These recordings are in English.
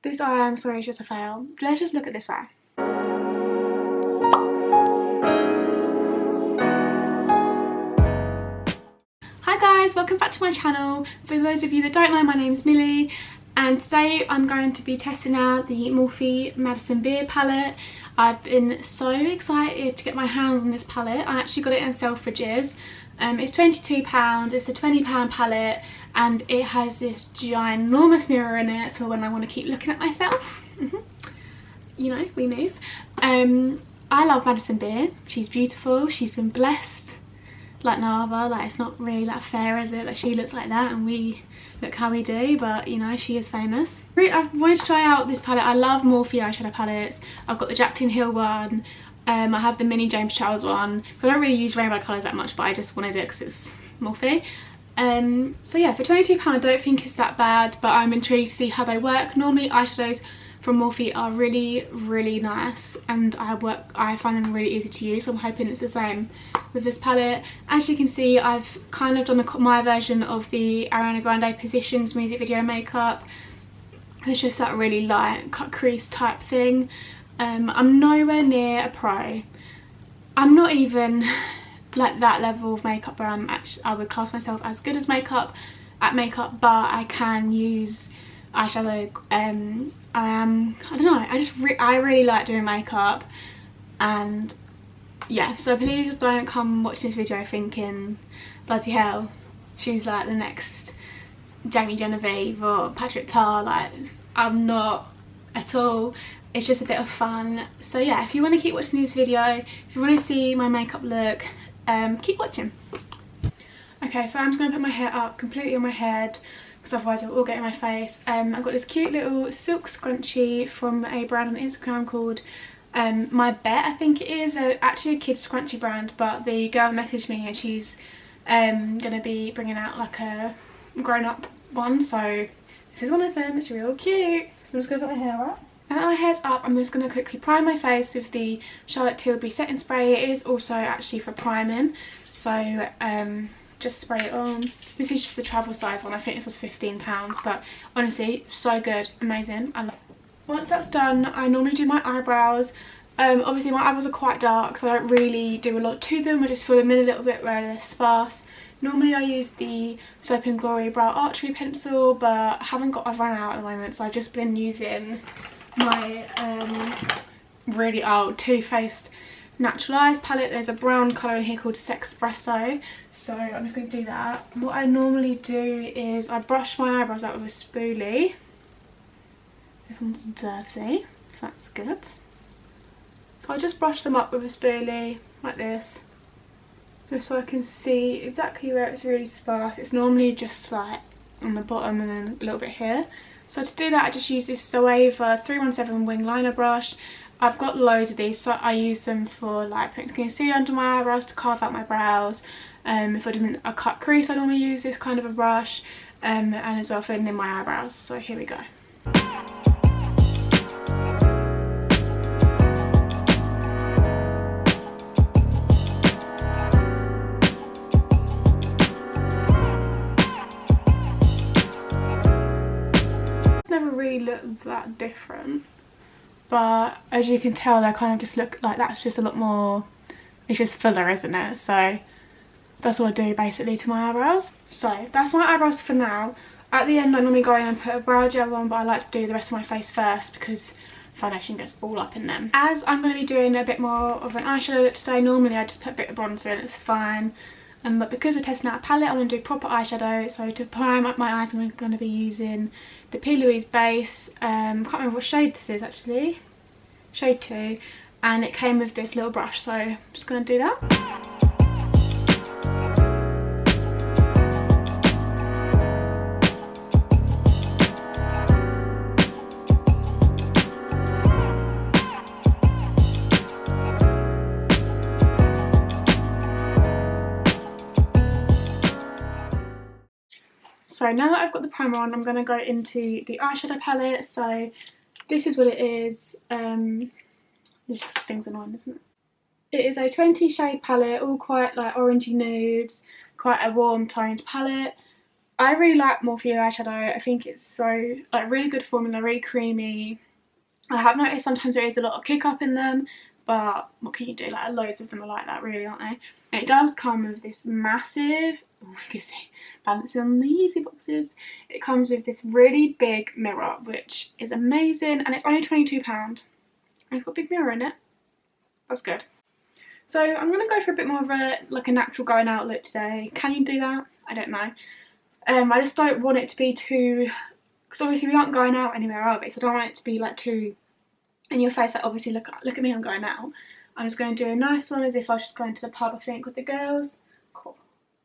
This eye, I'm sorry, is just a fail. Let's just look at this eye. Hi guys, welcome back to my channel. For those of you that don't know, my name's Millie, and today I'm going to be testing out the Morphe Madison Beer palette. I've been so excited to get my hands on this palette. I actually got it in Selfridges. It's £22, it's a £20 palette, and it has this ginormous mirror in it for when I want to keep looking at myself. You know, we move. I love Madison Beer. She's beautiful, she's been blessed like no other. Like, it's not really that fair, is it, that she looks like that and we look how we do, but you know, she is famous. I've wanted to try out this palette. I love Morphe eyeshadow palettes. I've got the Jaclyn Hill one, I have the mini James Charles one. I don't really use rainbow colours that much, but I just wanted it because it's Morphe. So yeah, for £22 I don't think it's that bad, but I'm intrigued to see how they work. Normally eyeshadows from Morphe are really nice, and I find them really easy to use, so I'm hoping it's the same with this palette. As you can see, I've kind of done my version of the Ariana Grande Positions music video makeup. It's just that really light cut crease type thing. I'm nowhere near a pro. I'm not even like that level of makeup where I would class myself as good as makeup, but I can use eyeshadow. I don't know, I really like doing makeup, and yeah, so please don't come watching this video thinking bloody hell, she's like the next Jamie Genevieve or Patrick Tar. Like, I'm not at all. It's just a bit of fun. So yeah, if you want to keep watching this video, if you want to see my makeup look, keep watching. Okay, so I'm just going to put my hair up completely on my head, because otherwise it will all get in my face. I've got this cute little silk scrunchie from a brand on Instagram called My Bet, I think it is. Actually a kids scrunchie brand, but the girl messaged me and she's going to be bringing out like a grown-up one, so this is one of them. It's real cute. So I'm just going to put my hair up. Now that my hair's up, I'm just going to quickly prime my face with the Charlotte Tilbury setting spray. It is also actually for priming, so just spray it on. This is just a travel size one. I think this was £15, but honestly, so good, amazing. I love it. Once that's done, I normally do my eyebrows. Obviously my eyebrows are quite dark, so I don't really do a lot to them. I just fill them in a little bit where they're sparse. Normally I use the Soap & Glory Brow Archery pencil, but I've run out at the moment, so I've just been using my really old Too Faced Natural Eyes palette. There's a brown colour in here called Sexpresso, so I'm just going to do that. What I normally do is I brush my eyebrows out with a spoolie. This one's dirty, so that's good. So I just brush them up with a spoolie like this, just so I can see exactly where it's really sparse. It's normally just like on the bottom and then a little bit here. So to do that, I just use this Zoeva 317 wing liner brush. I've got loads of these, so I use them for like putting concealer under my eyebrows to carve out my brows. If I didn't a cut crease, I normally use this kind of a brush, and as well filling in my eyebrows. So here we go. Never really look that different, but as you can tell, they kind of just look like that's just a lot more, it's just fuller, isn't it? So that's what I do basically to my eyebrows. So that's my eyebrows for now. At the end I normally go in and put a brow gel on, but I like to do the rest of my face first because foundation gets all up in them. As I'm going to be doing a bit more of an eyeshadow look today, normally I just put a bit of bronzer in, it's fine. But because we're testing out a palette, I'm going to do proper eyeshadow. So to prime up my eyes, I'm going to be using the P. Louise base. Can't remember what shade this is actually. Shade 2. And it came with this little brush, so I'm just going to do that. So now that I've got the primer on, I'm going to go into the eyeshadow palette. So this is what it is. This thing's annoying, isn't it? It is a 20 shade palette, all quite like orangey nudes, quite a warm toned palette. I really like Morphe eyeshadow. I think it's so like really good formula, really creamy. I have noticed sometimes there is a lot of kick up in them, but what can you do? Like loads of them are like that, really, aren't they? And it does come with this massive, oh, you can see, balancing on the easy boxes. It comes with this really big mirror, which is amazing, and it's only £22. And it's got a big mirror in it. That's good. So I'm gonna go for a bit more of a like a natural going out look today. Can you do that? I don't know. I just don't want it to be too, because obviously we aren't going out anywhere, are we? So I don't want it to be like too in your face. Like obviously look at me, I'm going out. I'm just going to do a nice one as if I was just going to the pub, I think, with the girls. Cool.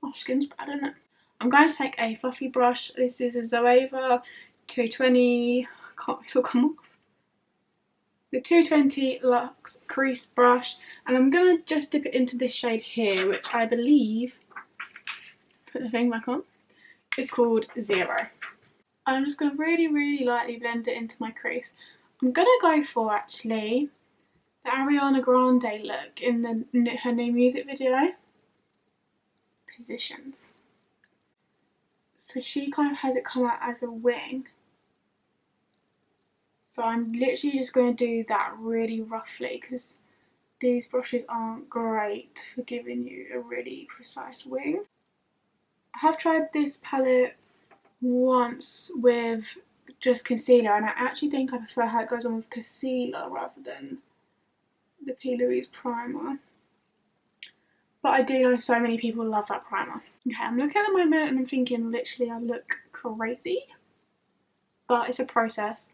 My skin's bad, isn't it? I'm going to take a fluffy brush. This is a Zoeva 220. It's all come off. The 220 Luxe crease brush, and I'm going to just dip it into this shade here, which I believe, put the thing back on, is called Zero. I'm just going to really lightly blend it into my crease. I'm going to go for actually the Ariana Grande look in her new music video, Positions. So she kind of has it come out as a wing. So I'm literally just going to do that really roughly because these brushes aren't great for giving you a really precise wing. I have tried this palette once with just concealer, and I actually think I prefer how it goes on with concealer rather than the P. Louise primer. But I do know so many people love that primer. Okay, I'm looking at the moment and I'm thinking literally I look crazy. But it's a process.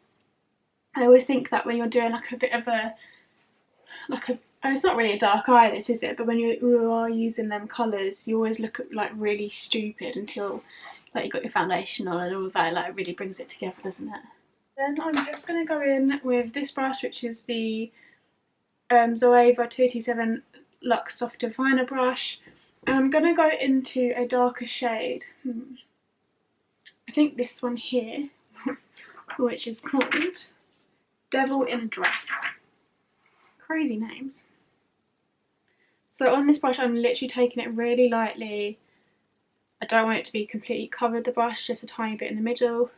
I always think that when you're doing like a bit of a, it's not really a dark iris, is it? But when you are using them colours, you always look like really stupid until like you've got your foundation on and all of that. Like it really brings it together, doesn't it? Then I'm just going to go in with this brush, which is the Zoeva 227 Luxe Soft Definer brush. And I'm going to go into a darker shade. I think this one here, which is called Devil in a Dress. Crazy names. So on this brush I'm literally taking it really lightly. I don't want it to be completely covered the brush, just a tiny bit in the middle.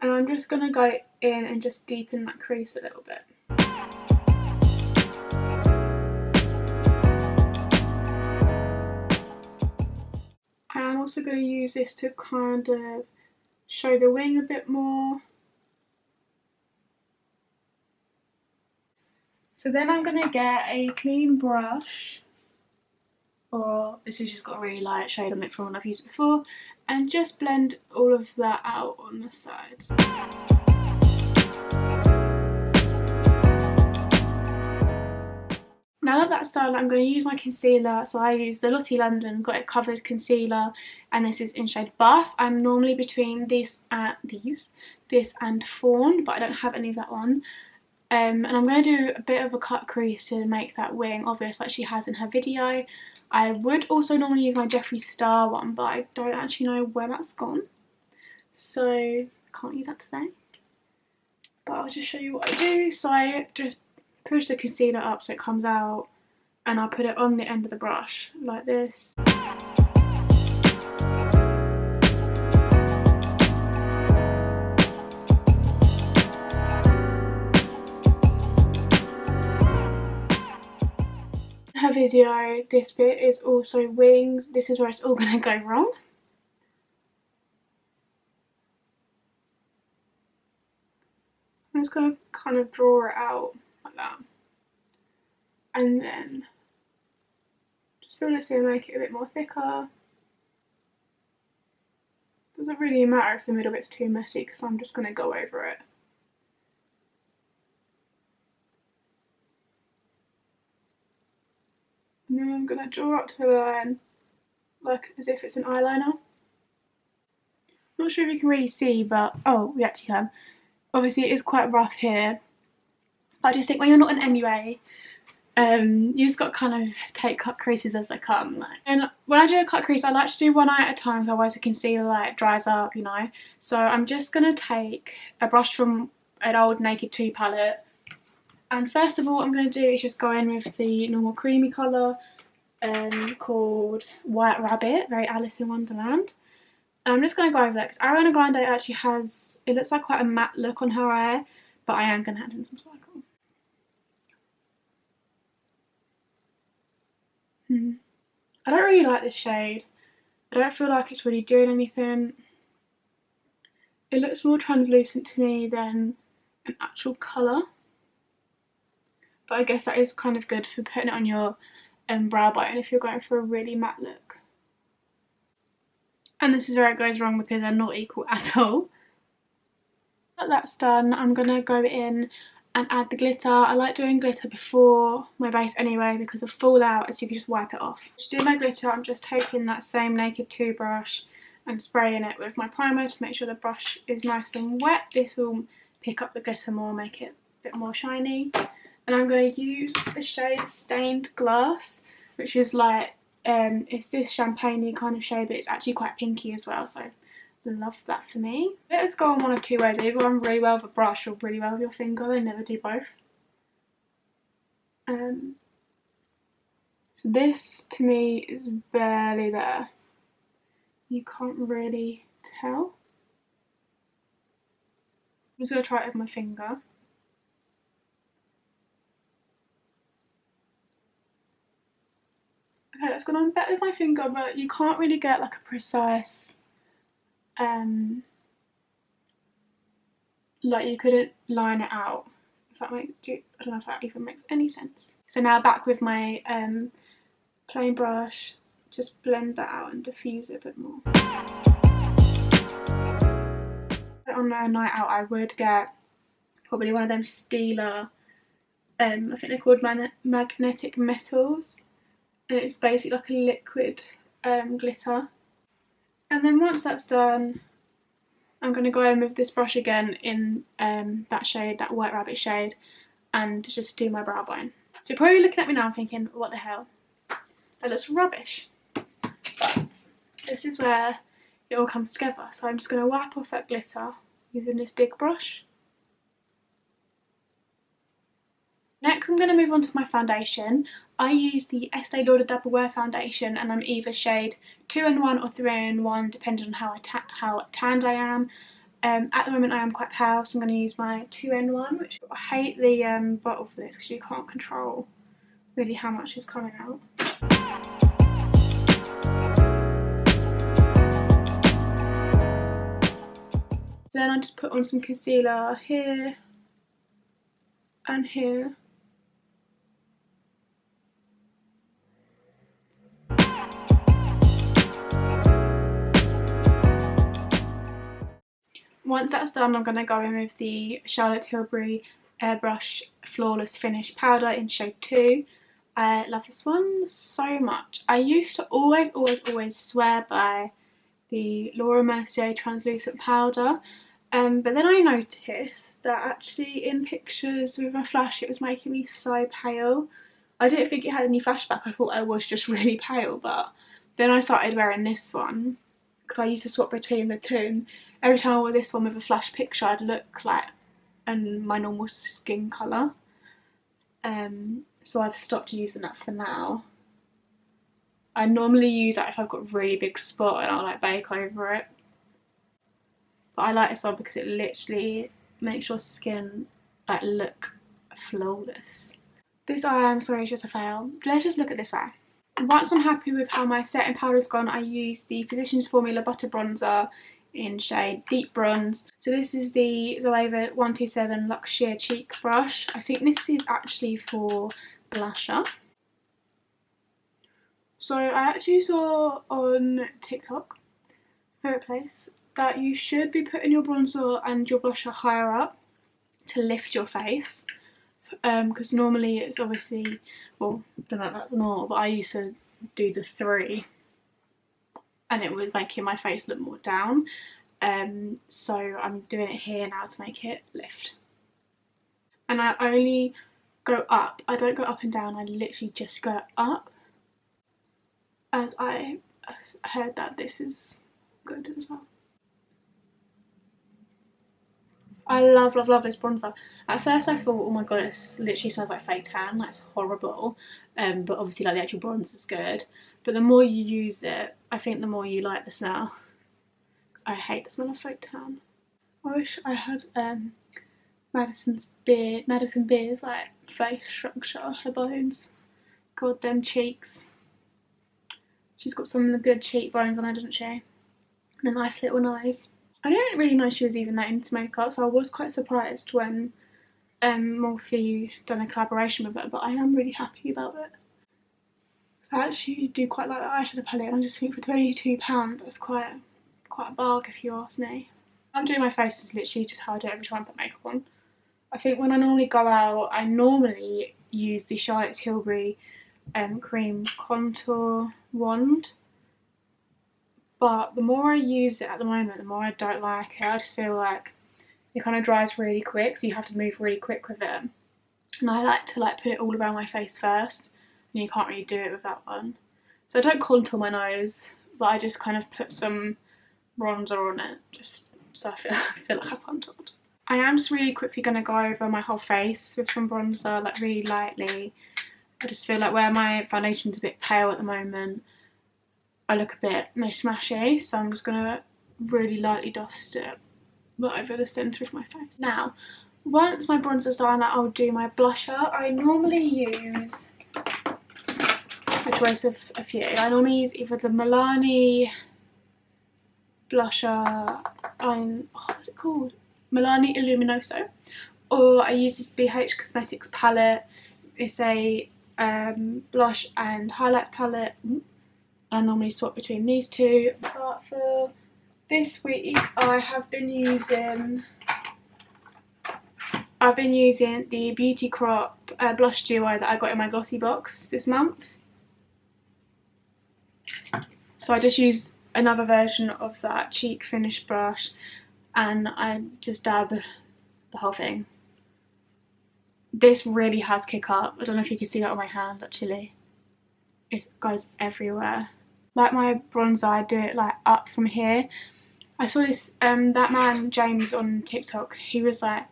And I'm just going to go in and just deepen that crease a little bit. I'm also going to use this to kind of show the wing a bit more. So then I'm going to get a clean brush, or this has just got a really light shade on it from when I've used it before, and just blend all of that out on the sides. Now that that's done, I'm going to use my concealer. So I use the Lottie London Got It Covered concealer, and this is in shade Buff. I'm normally between this and Fawn, but I don't have any of that one. And I'm going to do a bit of a cut crease to make that wing obvious like she has in her video. I would also normally use my Jeffree Star one, but I don't actually know where that's gone. So I can't use that today. But I'll just show you what I do. So I just push the concealer up so it comes out, and I'll put it on the end of the brush like this. Her video, this bit is also wings. This is where it's all going to go wrong. I'm just going to kind of draw it out like that, and then just fill this in and make it a bit more thicker. Doesn't really matter if the middle bit's too messy because I'm just going to go over it. And then I'm going to draw up to the line like as if it's an eyeliner. Not sure if you can really see, but oh, we actually can. Obviously it is quite rough here, but I just think when you're not an MUA, you just got to kind of take cut creases as they come. And when I do a cut crease, I like to do one eye at a time, otherwise the concealer like dries up, you know. So I'm just going to take a brush from an old Naked 2 palette, and first of all I'm going to do is just go in with the normal creamy colour called White Rabbit, very Alice in Wonderland. And I'm just going to go over that because Ariana Grande actually has, it looks like quite a matte look on her hair, but I am going to add in some sparkle. I don't really like this shade. I don't feel like it's really doing anything. It looks more translucent to me than an actual colour. But I guess that is kind of good for putting it on your brow bone if you're going for a really matte look. And this is where it goes wrong because they're not equal at all. Now that's done, I'm going to go in and add the glitter. I like doing glitter before my base anyway because of fallout, as you can just wipe it off. To do my glitter, I'm just taking that same Naked 2 brush and spraying it with my primer to make sure the brush is nice and wet. This will pick up the glitter more, make it a bit more shiny. And I'm going to use the shade Stained Glass, which is like, it's this champagne-y kind of shade, but it's actually quite pinky as well, so love that for me. Let's go on one of two ways. Either go on really well with a brush or really well with your finger. They never do both. So this to me is barely there. You can't really tell. I'm just going to try it with my finger. Okay, that's gone on better with my finger, but you can't really get like a precise like you couldn't line it out, if that makes, I don't know if that even makes any sense. So now back with my plain brush, just blend that out and diffuse it a bit more. On a night out I would get probably one of them Stila, I think they're called magnetic metals, and it's basically like a liquid glitter. And then once that's done, I'm going to go in with this brush again in that shade, that White Rabbit shade, and just do my brow bone. So you're probably looking at me now and thinking, what the hell? That looks rubbish. But this is where it all comes together. So I'm just going to wipe off that glitter using this big brush. Next I'm going to move on to my foundation. I use the Estee Lauder Double Wear foundation, and I'm either shade 2-in-1 or 3-in-1 depending on how tanned I am. At the moment I am quite pale, so I'm going to use my 2-in-1, which I hate the bottle for this because you can't control really how much is coming out. So then I just put on some concealer here and here. Once that's done, I'm going to go in with the Charlotte Tilbury Airbrush Flawless Finish Powder in shade 2. I love this one so much. I used to always swear by the Laura Mercier translucent powder, but then I noticed that actually in pictures with a flash it was making me so pale. I didn't think it had any flashback, I thought I was just really pale, but then I started wearing this one because I used to swap between the two, and every time I wore this one with a flash picture I'd look like my normal skin colour. So I've stopped using that for now. I normally use that if I've got a really big spot and I'll like bake over it. But I like this one because it literally makes your skin like look flawless. This eye, I'm sorry, is just a fail. Let's just look at this eye. Once I'm happy with how my setting powder's gone, I use the Physicians Formula Butter Bronzer in shade Deep Bronze. So this is the Zoeva 127 Luxe Sheer Cheek Brush. I think this is actually for blusher. So I actually saw on TikTok, favorite place, that you should be putting your bronzer and your blusher higher up to lift your face. Because normally it's obviously, well, I don't know if that's normal, but I used to do the 3 and it was making my face look more down. So I'm doing it here now to make it lift. And I only go up, I don't go up and down, I literally just go up, as I heard that this is good as well. I love this bronzer. At first I thought, oh my god, it literally smells like fake tan, that's horrible. But obviously like the actual bronzer is good. But the more you use it, I think the more you like the smell. I hate the smell of fake tan. I wish I had Madison Beer's like face structure, her bones. God, them cheeks. She's got some good cheekbones on her, doesn't she? And a nice little nose. I didn't really know she was even that into makeup, so I was quite surprised when Morphe done a collaboration with her, but I am really happy about it. So I actually do quite like the eyeshadow palette, and I just think for £22 that's quite a bargain if you ask me. I'm doing my face is literally just how I do it every time I put makeup on. I think when I normally go out, I normally use the Charlotte Tilbury cream contour wand, but the more I use it at the moment, the more I don't like it. I just feel like it kind of dries really quick, so you have to move really quick with it, and I like to put it all around my face first, and you can't really do it with that one. So I don't contour my nose, but I just kind of put some bronzer on it, just so I feel like I've contoured. I am just really quickly going to go over my whole face with some bronzer, like really lightly. I just feel like where my foundation's a bit pale at the moment, I look a bit mishmashy, so I'm just going to really lightly dust it over the centre of my face. Now, once my bronzer's done, I'll do my blusher. I normally use a choice of a few. I normally use either the Milani blusher, what's it called? Milani Illuminoso, or I use this BH Cosmetics palette. It's a blush and highlight palette. I normally swap between these two, but for this week I've been using the Beauty Crop blush duo that I got in my glossy box this month. So I just use another version of that cheek finish brush, and I just dab the whole thing. This really has kick up. I don't know if you can see that on my hand actually. It goes everywhere. Like my bronzer, I do it like up from here. I saw this, that man James on TikTok, he was like,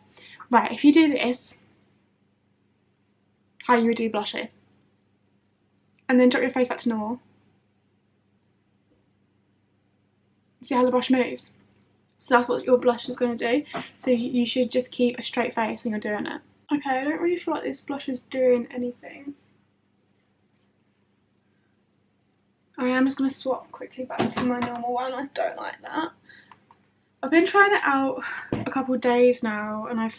right, if you do this, how you would do blusher, and then drop your face back to normal. See how the brush moves? So that's what your blush is going to do. So you should just keep a straight face when you're doing it. Okay, I don't really feel like this blush is doing anything. I am just going to swap quickly back to my normal one. I don't like that. I've been trying it out a couple of days now, and I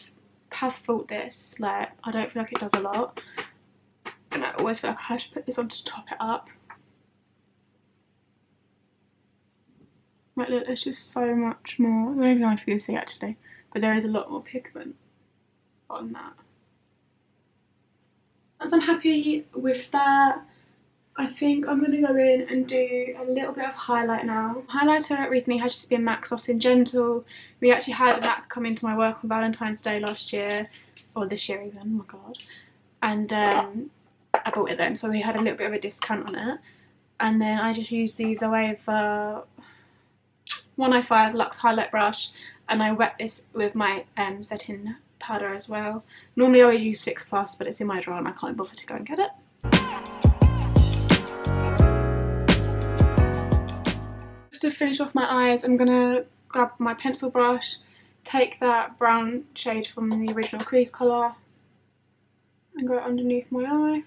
have thought this, like, I don't feel like it does a lot. And I always feel like I have to put this on to top it up. Like, look, there's just so much more. I don't even know if you can see actually, but there is a lot more pigment on that. As I'm happy with that, I think I'm going to go in and do a little bit of highlight now. Highlighter recently has just been MAC Soft and Gentle. We actually had a MAC come into my work on Valentine's Day last year, or this year even, oh my god. And I bought it then, so we had a little bit of a discount on it. And then I just used the Zoeva 105 Luxe Highlight Brush, and I wet this with my setting powder as well. Normally I always use Fix Plus, but it's in my drawer and I can't bother to go and get it. Just to finish off my eyes, I'm going to grab my pencil brush, take that brown shade from the original crease colour and go underneath my eye.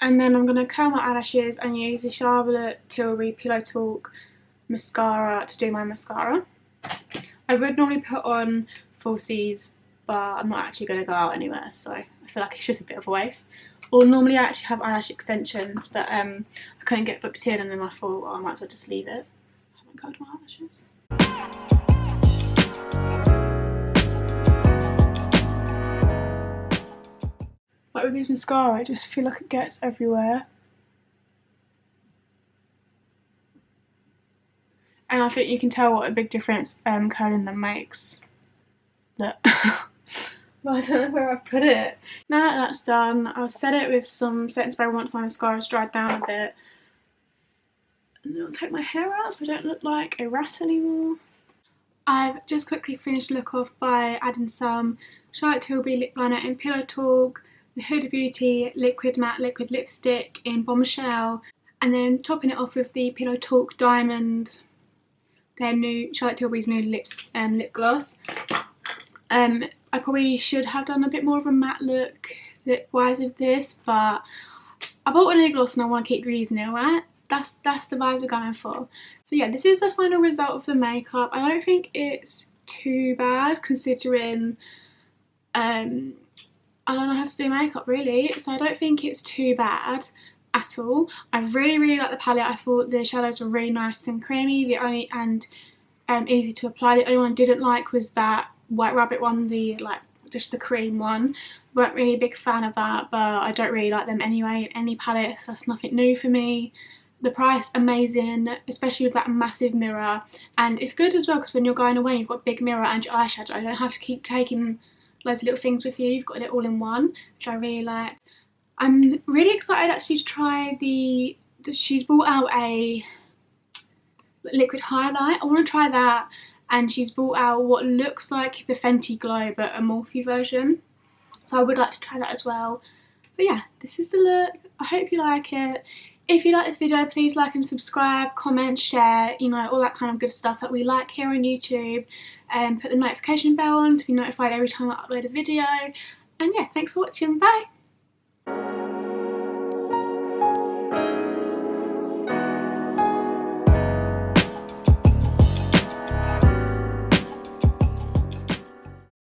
And then I'm going to curl my eyelashes and use the Charlotte Tilbury Pillow Talk mascara to do my mascara. I would normally put on falsies, but I'm not actually going to go out anywhere, so I feel like it's just a bit of a waste. Or normally I actually have eyelash extensions, but I couldn't get booked in, and then I thought, well, I might as well just leave it. I haven't curled my eyelashes. Like with this mascara, I just feel like it gets everywhere. And I think you can tell what a big difference curling them makes. Look. But I don't know where I put it. Now that that's done, I'll set it with some setting spray once my mascara's dried down a bit. And then I'll take my hair out so I don't look like a rat anymore. I've just quickly finished the look off by adding some Charlotte Tilbury lip liner in Pillow Talk, the Huda Beauty Liquid Matte Liquid Lipstick in Bombshell, and then topping it off with the Pillow Talk Diamond, their new Charlotte Tilbury's new lip gloss. I probably should have done a bit more of a matte look lip wise with this, but I bought a new gloss and I want to keep using it, right? That's the vibes we're going for. So yeah, this is the final result of the makeup. I don't think it's too bad considering I don't know how to do makeup really, so I don't think it's too bad at all. I really like the palette. I thought the shadows were really nice and creamy, easy to apply. The only one I didn't like was that White Rabbit one, just the cream one. Weren't really a big fan of that, but I don't really like them anyway in any palette, so that's nothing new for me. The price, amazing, especially with that massive mirror, and it's good as well because when you're going away you've got a big mirror and your eyeshadow. You don't have to keep taking loads of little things with you, you've got it all in one, which I really liked. I'm really excited actually to try she's brought out a liquid highlight. I want to try that, and she's brought out what looks like the Fenty Glow but a Morphe version, so I would like to try that as well. But yeah, this is the look. I hope you like it. If you like this video, please like and subscribe, comment, share, you know, all that kind of good stuff that we like here on YouTube. Put the notification bell on to be notified every time I upload a video. And yeah, thanks for watching. Bye!